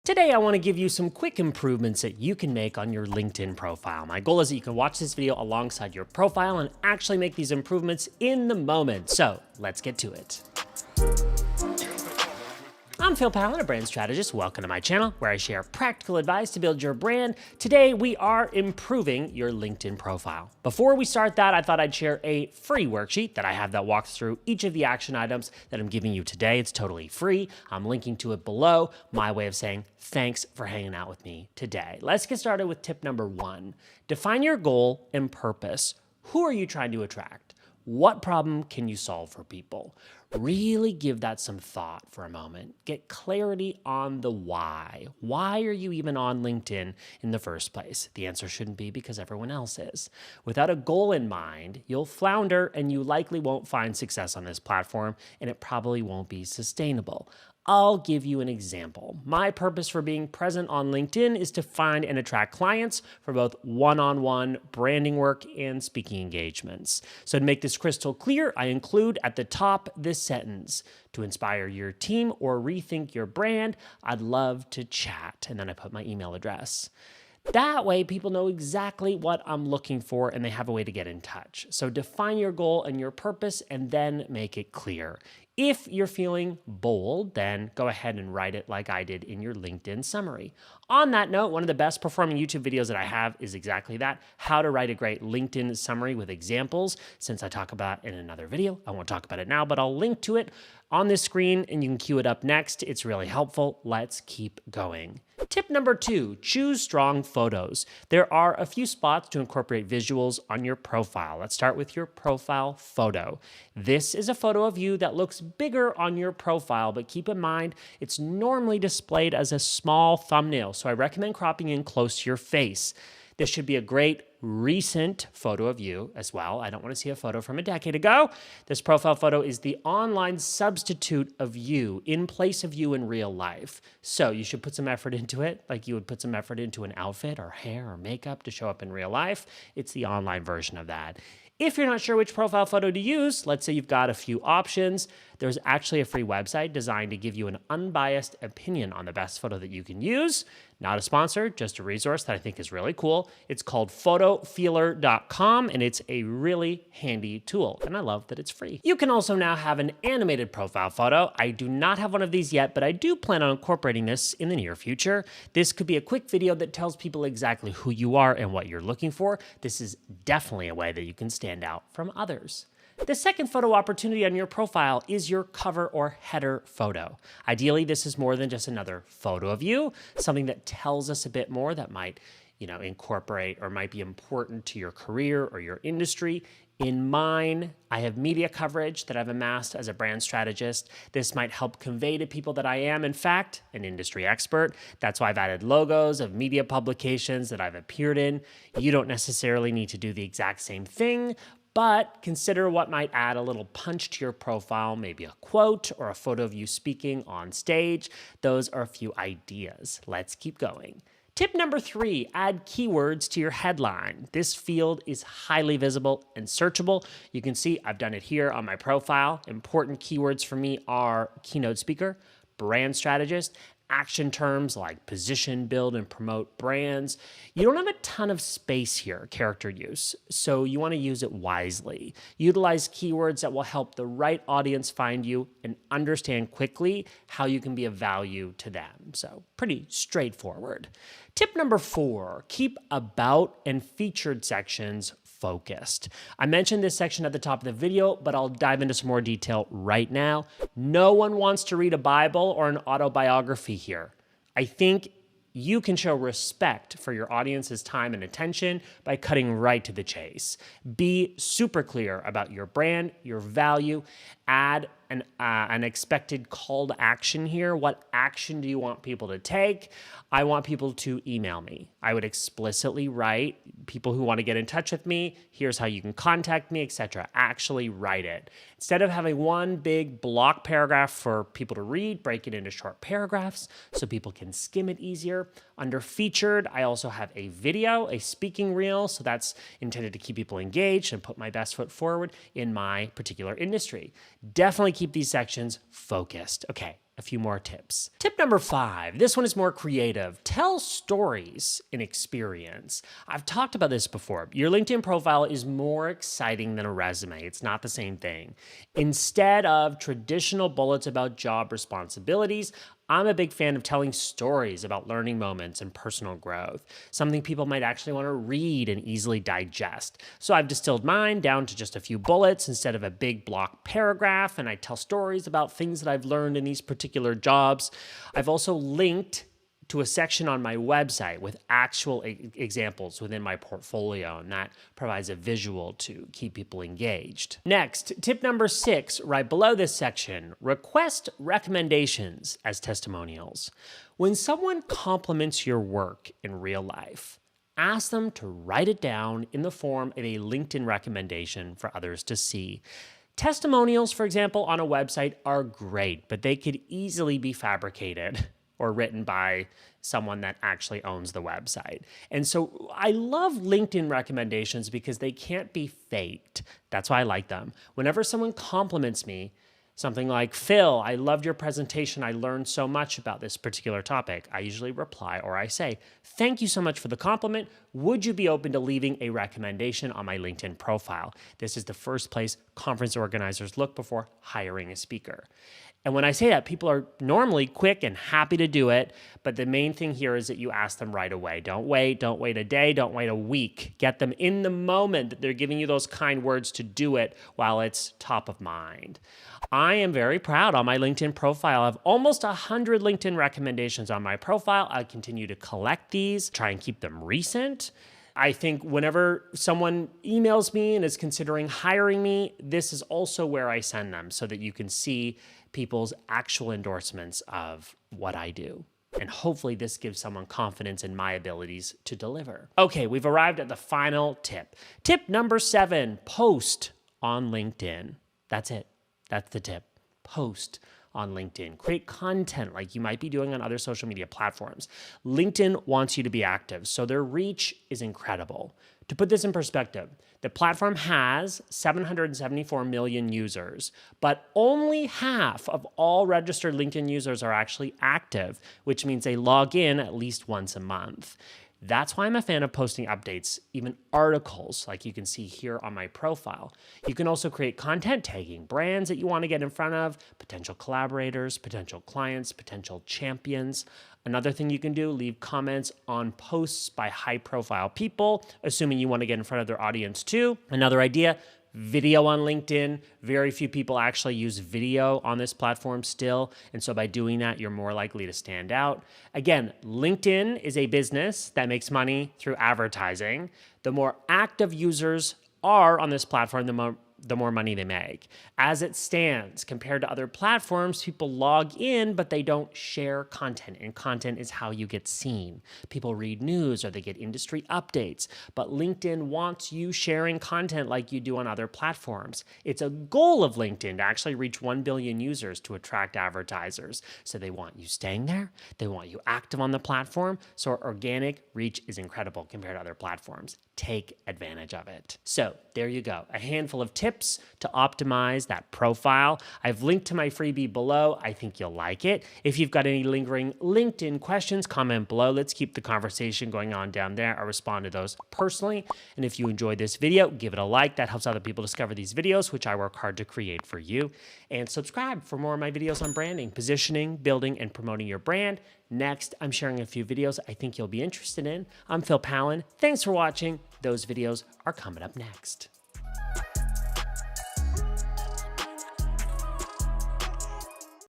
Today, I want to give you some quick improvements that you can make on your LinkedIn profile. My goal is that you can watch this video alongside your profile and actually make these improvements in the moment. So let's get to it. I'm Pallen, a brand strategist. Welcome to my channel where I share practical advice to build your brand. Today, we are improving your LinkedIn profile. Before we start that, I thought I'd share a free worksheet that I have that walks through each of the action items that I'm giving you today. It's totally free. I'm linking to it below. My way of saying thanks for hanging out with me today. Let's get started with tip number 1. Define your goal and purpose. Who are you trying to attract? What problem can you solve for people? Really give that some thought for a moment. Get clarity on the why. Why are you even on LinkedIn in the first place? The answer shouldn't be because everyone else is. Without a goal in mind, you'll flounder and you likely won't find success on this platform, and it probably won't be sustainable. I'll give you an example. My purpose for being present on LinkedIn is to find and attract clients for both one-on-one branding work and speaking engagements. So to make this crystal clear, I include at the top this sentence: to inspire your team or rethink your brand, I'd love to chat. And then I put my email address. That way, people know exactly what I'm looking for and they have a way to get in touch. So define your goal and your purpose and then make it clear. If you're feeling bold, then go ahead and write it like I did in your LinkedIn summary. On that note, one of the best performing YouTube videos that I have is exactly that: how to write a great LinkedIn summary with examples. Since I talk about it in another video, I won't talk about it now, but I'll link to it on this screen and you can cue it up next. It's really helpful. Let's keep going. Tip number 2, choose strong photos. There are a few spots to incorporate visuals on your profile. Let's start with your profile photo. This is a photo of you that looks bigger on your profile, but keep in mind, it's normally displayed as a small thumbnail, so I recommend cropping in close to your face. This should be a great recent photo of you as well. I don't want to see a photo from a decade ago. This profile photo is the online substitute of you in place of you in real life. So you should put some effort into it, like you would put some effort into an outfit or hair or makeup to show up in real life. It's the online version of that. If you're not sure which profile photo to use, let's say you've got a few options, there's actually a free website designed to give you an unbiased opinion on the best photo that you can use. Not a sponsor, just a resource that I think is really cool. It's called photofeeler.com, and it's a really handy tool, and I love that it's free. You can also now have an animated profile photo. I do not have one of these yet, but I do plan on incorporating this in the near future. This could be a quick video that tells people exactly who you are and what you're looking for. This is definitely a way that you can stand out from others. The second photo opportunity on your profile is your cover or header photo. Ideally, this is more than just another photo of you, something that tells us a bit more, that might, incorporate or might be important to your career or your industry. In mine, I have media coverage that I've amassed as a brand strategist. This might help convey to people that I am, in fact, an industry expert. That's why I've added logos of media publications that I've appeared in. You don't necessarily need to do the exact same thing, but consider what might add a little punch to your profile, maybe a quote or a photo of you speaking on stage. Those are a few ideas. Let's keep going. Tip number 3, add keywords to your headline. This field is highly visible and searchable. You can see I've done it here on my profile. Important keywords for me are keynote speaker, brand strategist, action terms like position, build, and promote brands. You don't have a ton of space here, character use, so you want to use it wisely. Utilize keywords that will help the right audience find you and understand quickly how you can be of value to them. So pretty straightforward. Tip number 4, keep about and featured sections focused. I mentioned this section at the top of the video, but I'll dive into some more detail right now. No one wants to read a Bible or an autobiography here. I think you can show respect for your audience's time and attention by cutting right to the chase. Be super clear about your brand, your value. Add an expected call to action here. What action do you want people to take? I want people to email me. I would explicitly write, people who want to get in touch with me, here's how you can contact me, etc. Actually write it. Instead of having one big block paragraph for people to read, break it into short paragraphs so people can skim it easier. Under featured, I also have a video, a speaking reel, so that's intended to keep people engaged and put my best foot forward in my particular industry. Definitely keep these sections focused. Okay, a few more tips. Tip number 5, this one is more creative. Tell stories in experience. I've talked about this before. Your LinkedIn profile is more exciting than a resume. It's not the same thing. Instead of traditional bullets about job responsibilities, I'm a big fan of telling stories about learning moments and personal growth, something people might actually want to read and easily digest. So I've distilled mine down to just a few bullets instead of a big block paragraph, and I tell stories about things that I've learned in these particular jobs. I've also linked to a section on my website with actual examples within my portfolio, and that provides a visual to keep people engaged. Next, tip number 6, right below this section, request recommendations as testimonials. When someone compliments your work in real life, ask them to write it down in the form of a LinkedIn recommendation for others to see. Testimonials, for example, on a website are great, but they could easily be fabricated or written by someone that actually owns the website. And so I love LinkedIn recommendations because they can't be faked. That's why I like them. Whenever someone compliments me, something like, Phil, I loved your presentation. I learned so much about this particular topic. I usually reply or I say, thank you so much for the compliment. Would you be open to leaving a recommendation on my LinkedIn profile? This is the first place conference organizers look before hiring a speaker. And when I say that, people are normally quick and happy to do it, but the main thing here is that you ask them right away. Don't wait a day, don't wait a week. Get them in the moment that they're giving you those kind words to do it while it's top of mind. I am very proud on my LinkedIn profile. I have almost 100 LinkedIn recommendations on my profile. I continue to collect these, try and keep them recent. I think whenever someone emails me and is considering hiring me, this is also where I send them so that you can see people's actual endorsements of what I do. And hopefully this gives someone confidence in my abilities to deliver. Okay, we've arrived at the final tip. Tip number 7, post on LinkedIn. That's it. That's the tip. Post on LinkedIn. Create content like you might be doing on other social media platforms. LinkedIn wants you to be active, so their reach is incredible. To put this in perspective, the platform has 774 million users, but only half of all registered LinkedIn users are actually active, which means they log in at least once a month. That's why I'm a fan of posting updates, even articles like you can see here on my profile. You can also create content tagging brands that you want to get in front of, potential collaborators, potential clients, potential champions. Another thing you can do, leave comments on posts by high-profile people, assuming you want to get in front of their audience too. Another idea, video on LinkedIn. Very few people actually use video on this platform still. And so by doing that, you're more likely to stand out. Again, LinkedIn is a business that makes money through advertising. The more active users are on this platform, the more money they make. As it stands, compared to other platforms, people log in, but they don't share content, and content is how you get seen. People read news or they get industry updates, but LinkedIn wants you sharing content like you do on other platforms. It's a goal of LinkedIn to actually reach 1 billion users to attract advertisers. So they want you staying there, they want you active on the platform, so our organic reach is incredible compared to other platforms. Take advantage of it. So there you go, a handful of tips to optimize that profile. I've linked to my freebie below. I think you'll like it. If you've got any lingering LinkedIn questions, comment below. Let's keep the conversation going on down there. I'll respond to those personally. And if you enjoyed this video, give it a like. That helps other people discover these videos, which I work hard to create for you. And subscribe for more of my videos on branding, positioning, building, and promoting your brand. Next, I'm sharing a few videos I think you'll be interested in. I'm Phil Pallen. Thanks for watching. Those videos are coming up next.